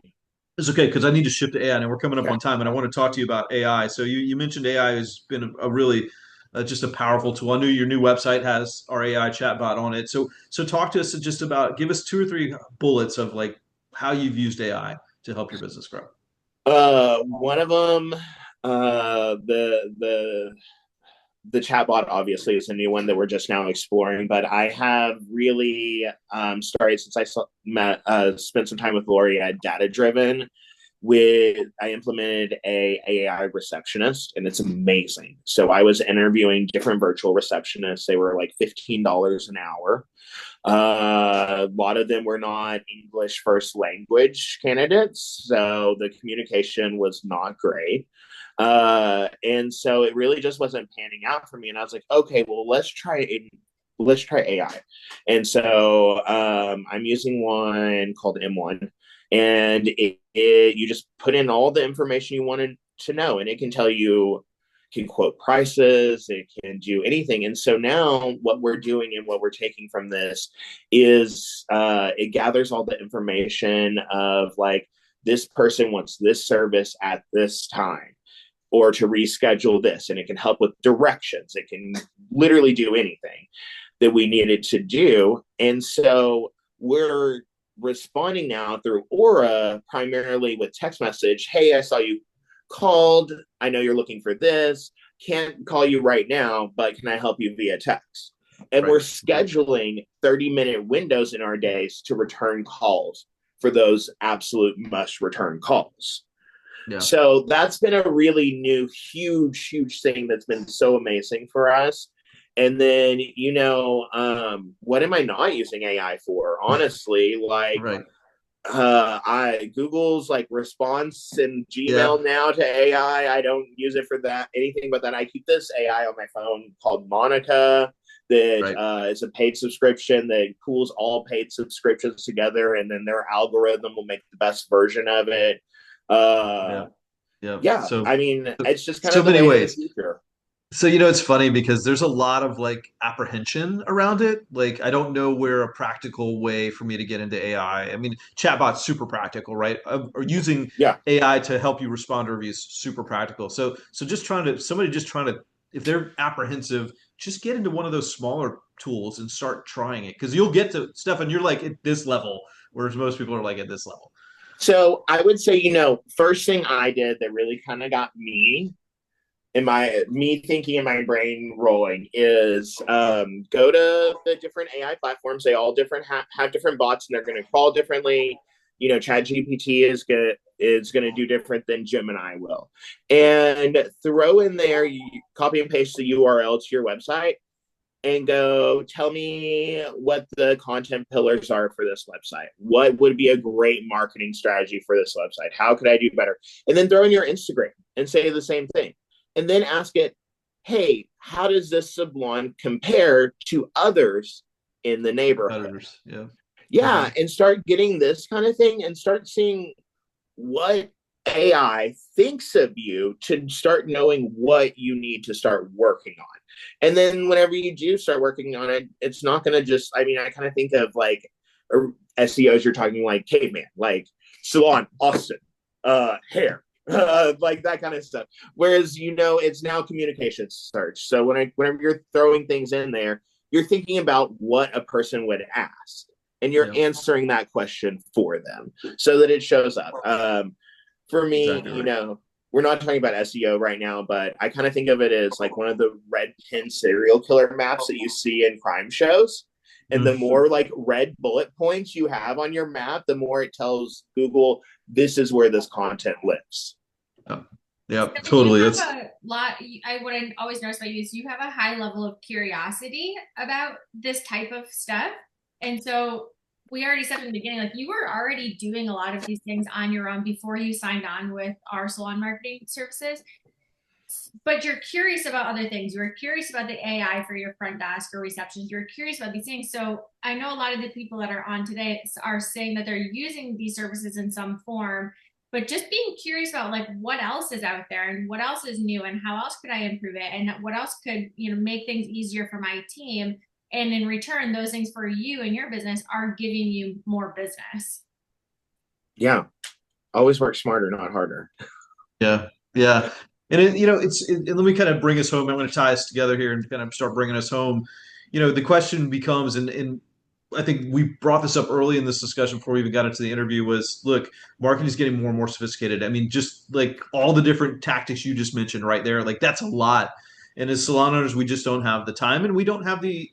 It's okay, because I need to shift to AI, and we're coming up Yeah. on time, and I want to talk to you about AI. So you mentioned AI has been a really just a powerful tool. I knew your new website has our AI chatbot on it. So talk to us just about, give us 2 or 3 bullets of like how you've used AI to help your business grow. One of them, the chatbot obviously is a new one that we're just now exploring, but I have really started since spent some time with Lori at Data Driven. I implemented a AI receptionist, and it's amazing. So I was interviewing different virtual receptionists. They were like $15 an hour. A lot of them were not English first language candidates, so the communication was not great. And so it really just wasn't panning out for me. And I was like, okay, well, let's try AI. And so I'm using one called M1, and you just put in all the information you wanted to know, and it can tell you, can quote prices, it can do anything. And so now what we're doing and what we're taking from this is it gathers all the information of like, this person wants this service at this time, or to reschedule this, and it can help with directions. It can literally do anything that we needed to do. And so we're responding now through Aura, primarily with text message. Hey, I saw you called. I know you're looking for this. Can't call you right now, but can I help you via text? And we're scheduling 30-minute windows in our days to return calls for those absolute must return calls. Yeah. So that's been a really new, huge thing that's been so amazing for us. And then, what am I not using AI for? Honestly, like, Google's like response in Gmail now to AI. I don't use it for that, anything but that. I keep this AI on my phone called Monica that is a paid subscription that pools all paid subscriptions together, and then their algorithm will make the best version of it. So I mean, it's just kind of the many ways. So, it's funny because there's a lot of like apprehension around it. Like, I don't know where a practical way for me to get into AI. I mean, chatbot's super practical, right? Or using AI to help you respond to reviews, super practical. So somebody just trying to, if they're apprehensive, just get into one of those smaller tools and start trying it. Because you'll get to, Steffan, you're like at this level, whereas most people are like at this level. So I would say, first thing I did that really kind of got me thinking in my brain rolling is go to the different AI platforms. They all have different bots, and they're going to crawl differently. ChatGPT is going to do different than Gemini will, and throw in there, you copy and paste the URL to your website and go, tell me what the content pillars are for this website. What would be a great marketing strategy for this website? How could I do better? And then throw in your Instagram and say the same thing. And then ask it, hey, how does this salon compare to others in the neighborhood? Yeah. And start getting this kind of thing and start seeing what AI thinks of you to start knowing what you need to start working on. And then whenever you do start working on it, it's not going to just, I kind of think of like SEOs, you're talking like caveman, like salon, Austin, hair, like that kind of stuff. Whereas, it's now communications search. So whenever you're throwing things in there, you're thinking about what a person would ask, and you're answering that question for them so that it shows up. For me, exactly. We're not talking about SEO right now, but I kind of think of it as like one of the red pin serial killer maps that you see in crime shows. And the more like red bullet points you have on your map, the more it tells Google, this is where this content lives. Yeah, totally. What I always notice about you is you have a high level of curiosity about this type of stuff. And so we already said in the beginning, like you were already doing a lot of these things on your own before you signed on with our salon marketing services. But you're curious about other things. You're curious about the AI for your front desk or receptions. You're curious about these things. So I know a lot of the people that are on today are saying that they're using these services in some form, but just being curious about like what else is out there and what else is new and how else could I improve it and what else could, make things easier for my team. And in return, those things for you and your business are giving you more business. Yeah. Always work smarter, not harder. Yeah. Yeah. And and let me kind of bring us home. I'm going to tie us together here and kind of start bringing us home. The question becomes, and I think we brought this up early in this discussion before we even got into the interview, was look, marketing is getting more and more sophisticated. I mean, just like all the different tactics you just mentioned right there, like that's a lot. And as salon owners, we just don't have the time, and we don't have the,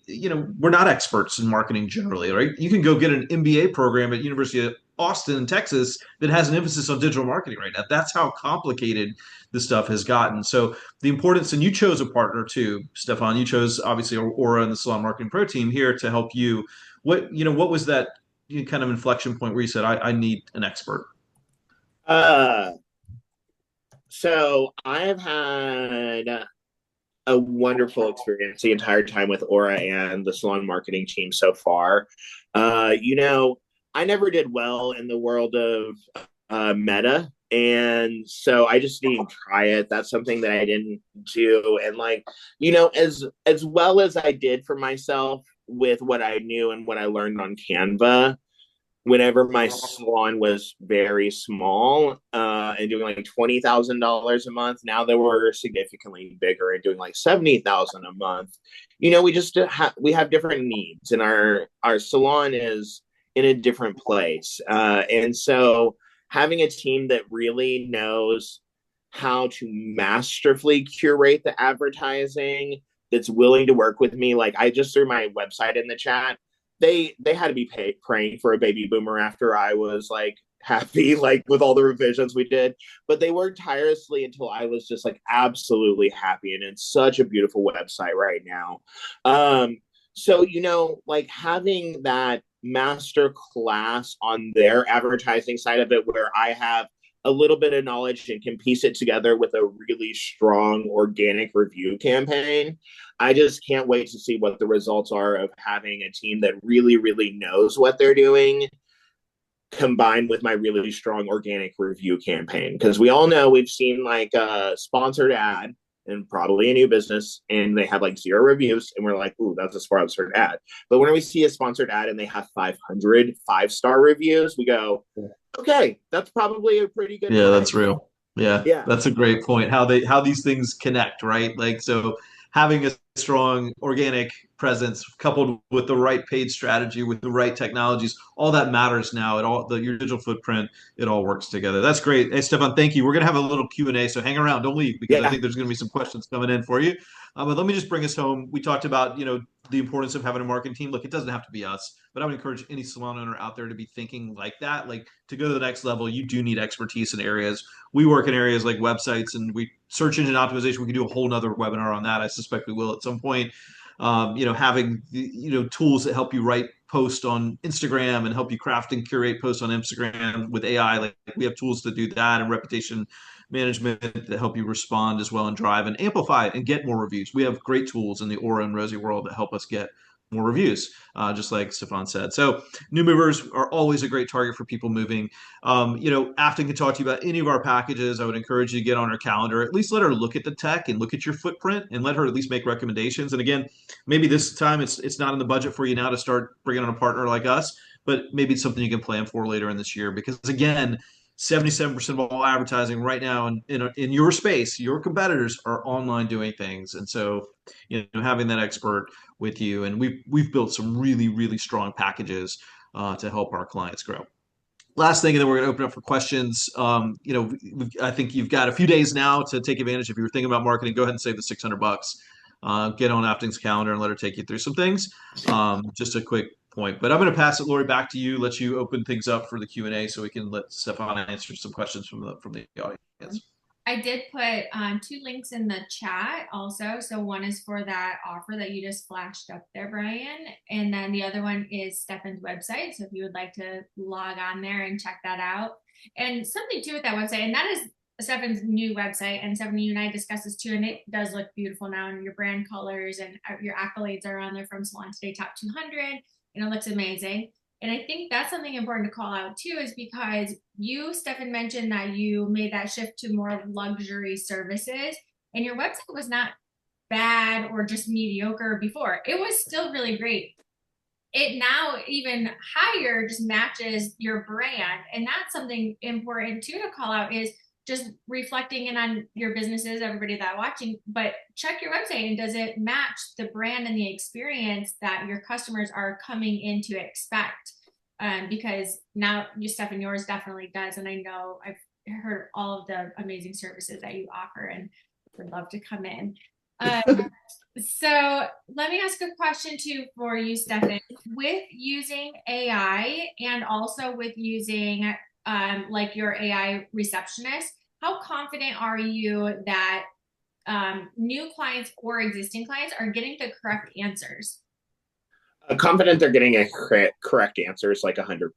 we're not experts in marketing generally, right? You can go get an MBA program at University of Austin, Texas, that has an emphasis on digital marketing right now. That's how complicated this stuff has gotten. So the importance, and you chose a partner too, Steffan. You chose obviously Aura and the Salon Marketing Pro team here to help you. What was that kind of inflection point where you said, I need an expert? So I have had a wonderful experience the entire time with Aura and the salon marketing team so far. I never did well in the world of meta. And so I just didn't try it. That's something that I didn't do. And like, as well as I did for myself with what I knew and what I learned on Canva, whenever my salon was very small and doing like $20,000 a month, now that we're significantly bigger and doing like 70,000 a month, we have different needs, and our salon is in a different place, and so having a team that really knows how to masterfully curate the advertising, that's willing to work with me. Like, I just threw my website in the chat. They had to be praying for a baby boomer after I was like happy, like with all the revisions we did, but they worked tirelessly until I was just like absolutely happy, and it's such a beautiful website right now. So like having that master class on their advertising side of it, where I have a little bit of knowledge and can piece it together with a really strong organic review campaign. I just can't wait to see what the results are of having a team that really, really knows what they're doing, combined with my really strong organic review campaign. Because we all know, we've seen like a sponsored ad and probably a new business, and they have like 0 reviews, and we're like, ooh, that's a sponsored ad. But when we see a sponsored ad and they have 500 5-star reviews, we go, okay, that's probably a pretty good Yeah, price. that's real. Yeah, Yeah. that's a great point. How these things connect, right? Like, so having a strong organic presence coupled with the right paid strategy, with the right technologies, all that matters now. Your digital footprint, it all works together. That's great. Hey, Stefan, thank you. We're gonna have a little Q&A, so hang around, don't leave, because I Yeah. think there's gonna be some questions coming in for you. But let me just bring us home. We talked about, the importance of having a marketing team. Look, it doesn't have to be us, but I would encourage any salon owner out there to be thinking like that. Like, to go to the next level, you do need expertise in areas. We work in areas like websites, and we search engine optimization. We can do a whole nother webinar on that. I suspect we will at some point. Having tools that help you write posts on Instagram and help you craft and curate posts on Instagram with AI. Like, we have tools to do that, and reputation management that help you respond as well and drive and amplify and get more reviews. We have great tools in the Aura and Rosie world that help us get more reviews, just like Stefan said. So new movers are always a great target for people moving. Afton can talk to you about any of our packages. I would encourage you to get on her calendar, at least let her look at the tech and look at your footprint, and let her at least make recommendations. And again, maybe this time it's not in the budget for you now to start bringing on a partner like us, but maybe it's something you can plan for later in this year. Because again, 77% of all advertising right now in your space, your competitors are online doing things. And so, having that expert with you, and we've built some really, really strong packages to help our clients grow. Last thing, and then we're going to open up for questions. I think you've got a few days now to take advantage. If you were thinking about marketing, go ahead and save the $600. Get on Afton's calendar and let her take you through some things. Just a quick point, but I'm going to pass it, Lori, back to you. Let you open things up for the Q&A, so we can let Stefan answer some questions from the audience. I did put 2 links in the chat also. So one is for that offer that you just flashed up there, Brian. And then the other one is Steffan's website. So if you would like to log on there and check that out. And something too with that website, and that is Steffan's new website. And Stefan, you and I discussed this too, and it does look beautiful now. And your brand colors and your accolades are on there from Salon Today Top 200. And it looks amazing. And I think that's something important to call out too, is because you, Stefan, mentioned that you made that shift to more luxury services, and your website was not bad or just mediocre before. It was still really great. It now even higher just matches your brand. And that's something important too to call out, is just reflecting in on your businesses, everybody that watching, but check your website, and does it match the brand and the experience that your customers are coming in to expect? Because now Stefan, yours definitely does. And I know I've heard all of the amazing services that you offer, and would love to come in. So let me ask a question too for you, Stefan. With using AI, and also with using like your AI receptionist, how confident are you that new clients or existing clients are getting the correct answers? I'm confident they're getting a correct answers, like 100%.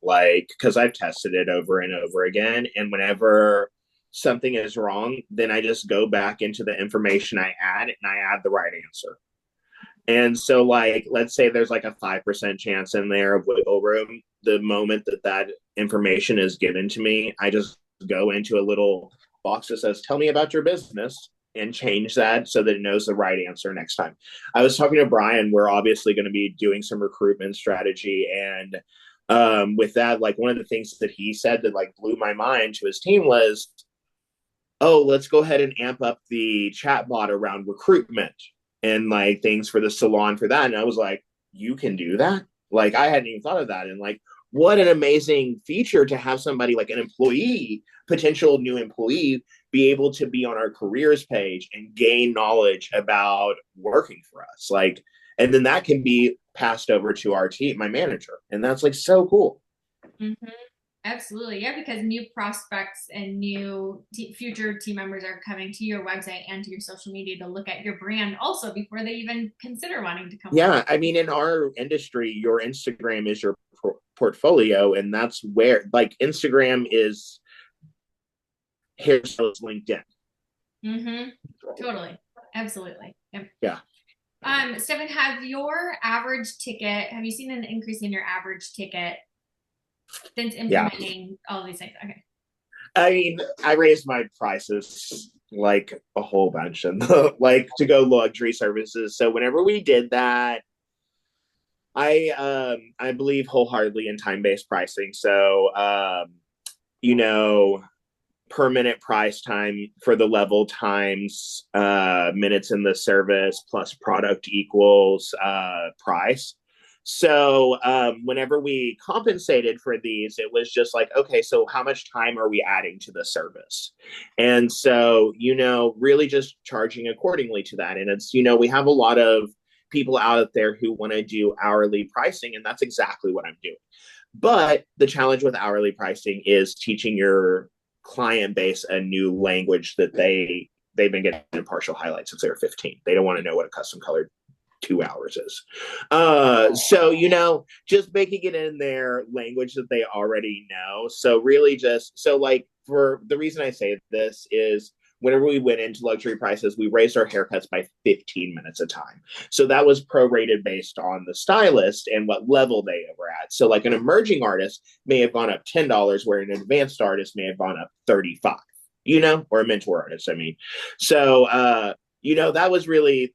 Like, because I've tested it over and over again, and whenever something is wrong, then I just go back into the information I add, and I add the right answer. And so, like, let's say there's like a 5% chance in there of wiggle room, the moment that that information is given to me, I just go into a little box that says, tell me about your business, and change that so that it knows the right answer next time. I was talking to Brian, we're obviously going to be doing some recruitment strategy. And with that, like one of the things that he said that like blew my mind to his team was, oh, let's go ahead and amp up the chat bot around recruitment and like things for the salon for that. And I was like, you can do that? Like, I hadn't even thought of that. And like, what an amazing feature to have somebody like an employee, potential new employee, be able to be on our careers page and gain knowledge about working for us. Like, and then that can be passed over to our team, my manager. And that's like so cool. Mm-hmm. Absolutely. Yeah, because new prospects and new future team members are coming to your website and to your social media to look at your brand also before they even consider wanting to come. Yeah. I mean, in our industry, your Instagram is your portfolio. And that's where like Instagram is hairstyles LinkedIn. Mm-hmm. Totally. Absolutely. Yep. Yeah. Steffan, have you seen an increase in your average ticket since implementing all these things? Okay. I mean, I raised my prices like a whole bunch and like to go luxury services. So whenever we did that, I believe wholeheartedly in time-based pricing. So per minute price time for the level times minutes in the service plus product equals price. So whenever we compensated for these, it was just like, okay, so how much time are we adding to the service? And so, really just charging accordingly to that. And it's, we have a lot of people out there who want to do hourly pricing, and that's exactly what I'm doing. But the challenge with hourly pricing is teaching your client base a new language that they've been getting in partial highlights since they were 15. They don't want to know what a custom colored 2 hours is. So, just making it in their language that they already know. So really like for the reason I say this is whenever we went into luxury prices, we raised our haircuts by 15 minutes a time. So that was prorated based on the stylist and what level they were at. So like an emerging artist may have gone up $10, where an advanced artist may have gone up 35, or a mentor artist, I mean. So,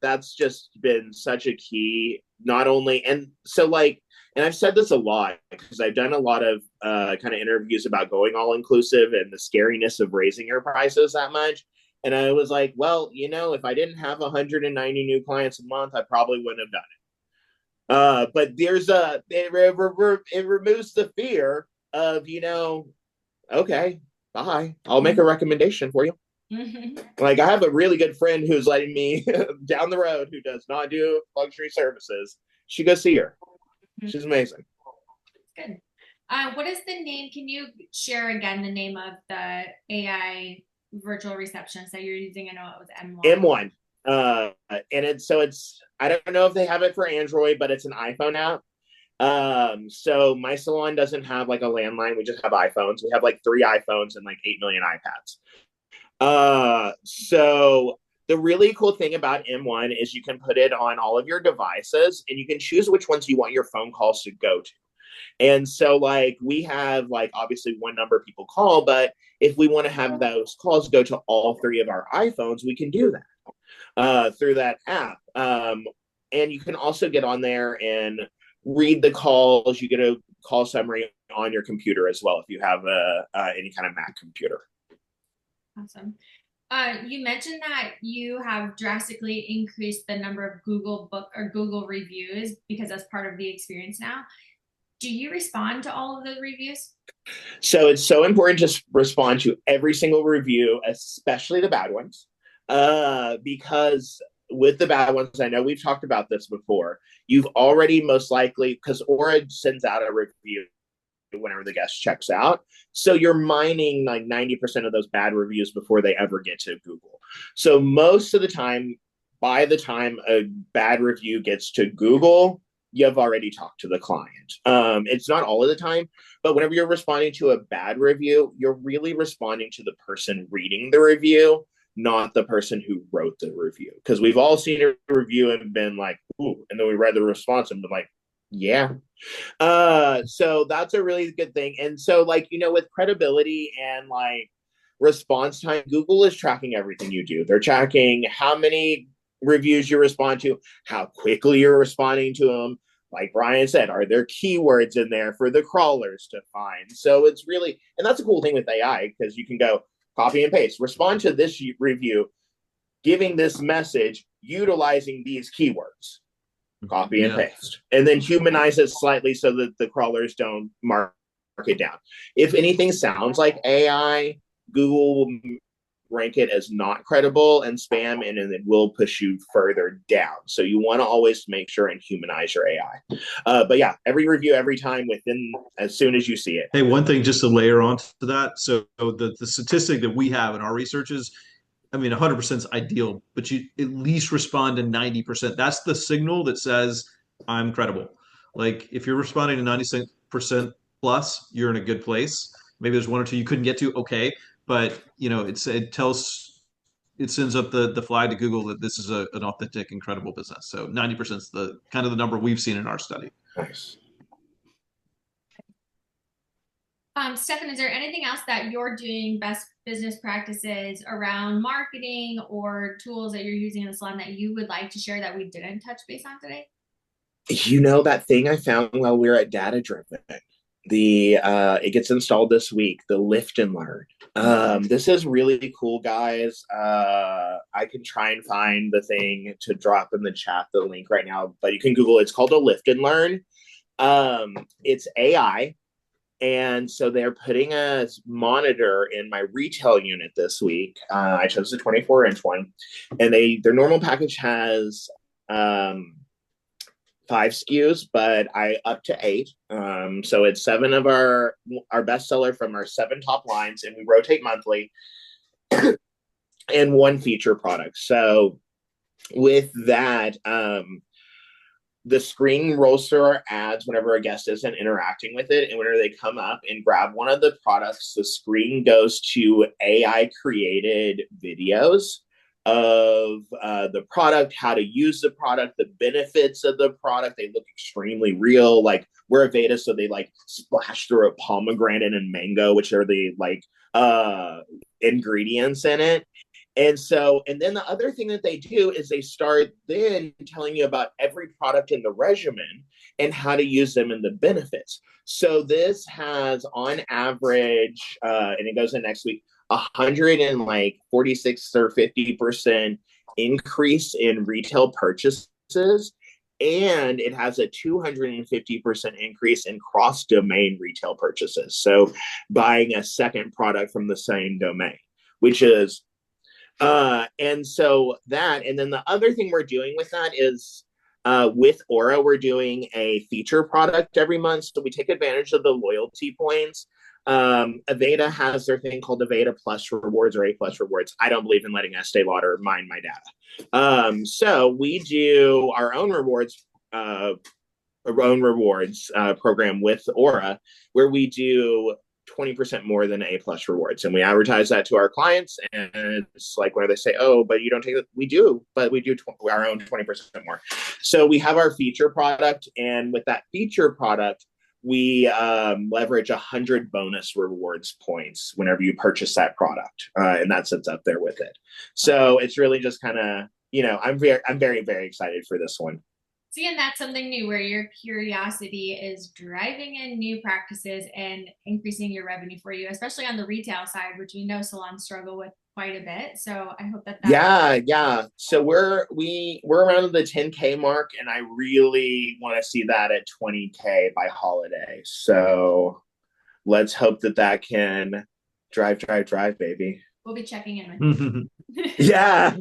that's just been such a key, not only, and so like, and I've said this a lot because I've done a lot of kind of interviews about going all inclusive and the scariness of raising your prices that much. And I was like, well, if I didn't have 190 new clients a month, I probably wouldn't have done it. But it removes the fear of, okay, bye. I'll make a recommendation for you. Like, I have a really good friend who's letting me down the road who does not do luxury services. She go see her. She's amazing. Good. What is the name? Can you share again the name of the AI virtual receptionist that you're using? I know it was M1. M1. And it's I don't know if they have it for Android, but it's an iPhone app. So my salon doesn't have like a landline. We just have iPhones. We have like 3 iPhones and like 8 million iPads. So the really cool thing about M1 is you can put it on all of your devices and you can choose which ones you want your phone calls to go to. And so like we have like obviously one number people call, but if we want to have those calls go to all 3 of our iPhones, we can do that through that app. And you can also get on there and read the calls. You get a call summary on your computer as well if you have any kind of Mac computer. Awesome. You mentioned that you have drastically increased the number of Google reviews because that's part of the experience now. Do you respond to all of those reviews? So it's so important to respond to every single review, especially the bad ones, because with the bad ones, I know we've talked about this before. You've already most likely, because Aura sends out a review whenever the guest checks out. So you're mining like 90% of those bad reviews before they ever get to Google. So most of the time, by the time a bad review gets to Google, you've already talked to the client. It's not all of the time, but whenever you're responding to a bad review, you're really responding to the person reading the review, not the person who wrote the review. Because we've all seen a review and been like, ooh, and then we read the response and been like, yeah, So that's a really good thing. And so, like, with credibility and like response time, Google is tracking everything you do. They're tracking how many reviews you respond to, how quickly you're responding to them. Like Brian said, are there keywords in there for the crawlers to find? So it's really, and that's a cool thing with AI, because you can go copy and paste, respond to this review, giving this message, utilizing these keywords, copy and paste, and then humanize it slightly so that the crawlers don't mark it down. If anything sounds like AI, Google will rank it as not credible and spam, and then it will push you further down. So you want to always make sure and humanize your AI. But yeah, every review, every time, within as soon as you see it. Hey, one thing just to layer on to that. So the statistic that we have in our research is, I mean, 100% is ideal, but you at least respond to 90%. That's the signal that says I'm credible. Like if you're responding to 90% plus, you're in a good place. Maybe there's one or two you couldn't get to, okay, but it sends up the flag to Google that this is an authentic, incredible business. So 90% is the kind of the number we've seen in our study. Nice. Steffan, is there anything else that you're doing, best business practices around marketing or tools that you're using in the salon that you would like to share that we didn't touch base on today? That thing I found while we were at Data Driven, it gets installed this week, the Lift and Learn. This is really cool, guys. I can try and find the thing to drop in the chat, the link right now, but you can Google it. It's called a Lift and Learn. It's AI. And so they're putting a monitor in my retail unit this week. I chose the 24-inch one, and their normal package has 5 SKUs, but I up to 8. So it's 7 of our bestseller from our 7 top lines, and we rotate monthly, and 1 feature product. So with that, the screen rolls through our ads whenever a guest isn't interacting with it. And whenever they come up and grab one of the products, the screen goes to AI created videos of the product, how to use the product, the benefits of the product. They look extremely real. Like we're a Veda, so they like splash through a pomegranate and mango, which are the like ingredients in it. And then the other thing that they do is they start then telling you about every product in the regimen and how to use them and the benefits. So this has on average, and it goes in next week, 146 or 50% increase in retail purchases. And it has a 250% increase in cross-domain retail purchases. So buying a second product from the same domain, which is and then the other thing we're doing with that is with Aura, we're doing a feature product every month. So we take advantage of the loyalty points. Aveda has their thing called Aveda Plus Rewards or A Plus Rewards. I don't believe in letting Estee Lauder mine my data. So we do our own rewards program with Aura, where we do 20% more than A Plus rewards, and we advertise that to our clients. And it's like where they say, "Oh, but you don't take it." We do, but we do our own 20% more. So we have our feature product, and with that feature product, we leverage 100 bonus rewards points whenever you purchase that product, and that sits up there with it. So it's really just kind of, I'm very, very excited for this one. See, and that's something new where your curiosity is driving in new practices and increasing your revenue for you, especially on the retail side, which we know salons struggle with quite a bit. So I hope that. Yeah. So we're around the 10K mark, and I really want to see that at 20K by holiday. So let's hope that can drive, baby. We'll be checking in with you. Yeah.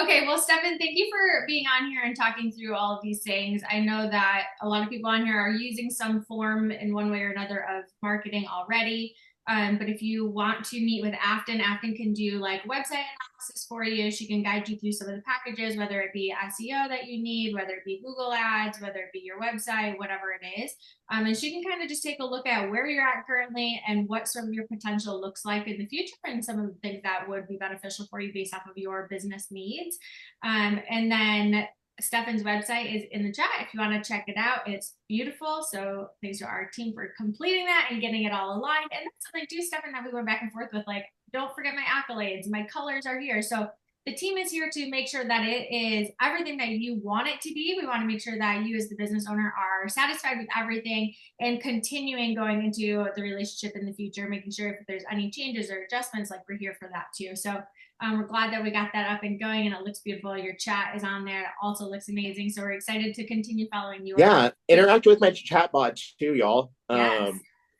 Okay, well, Steffan, thank you for being on here and talking through all of these things. I know that a lot of people on here are using some form in one way or another of marketing already. But if you want to meet with Afton can do like website analysis for you. She can guide you through some of the packages, whether it be SEO that you need, whether it be Google ads, whether it be your website, whatever it is. And she can kind of just take a look at where you're at currently and what sort of your potential looks like in the future and some of the things that would be beneficial for you based off of your business needs. And then Steffan's website is in the chat if you want to check it out. It's beautiful. So thanks to our team for completing that and getting it all aligned. And that's something too, Steffan, that we went back and forth with. Like, don't forget my accolades. My colors are here. So the team is here to make sure that it is everything that you want it to be. We want to make sure that you as the business owner are satisfied with everything and continuing going into the relationship in the future, making sure if there's any changes or adjustments, like we're here for that too. So we're glad that we got that up and going, and it looks beautiful. Your chat is on there. It also looks amazing. So we're excited to continue following you. Yeah, interact with my chat bot too, y'all. Yes.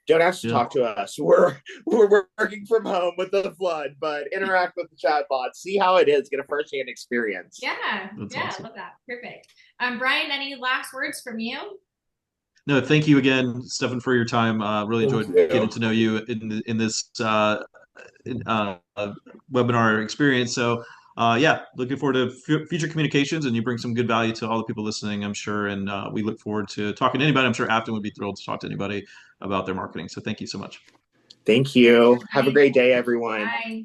Don't ask to talk to us. We're working from home with the flood, but interact with the chat bot. See how it is. Get a firsthand experience. Yeah, That's yeah, awesome. love that. Perfect. Brian, any last words from you? No, thank you again, Stefan, for your time. Really enjoyed getting to know you in this webinar experience. So, yeah, looking forward to future communications, and you bring some good value to all the people listening, I'm sure. And we look forward to talking to anybody. I'm sure Afton would be thrilled to talk to anybody about their marketing. So, thank you so much. Thank you. Have a great day, everyone. Bye.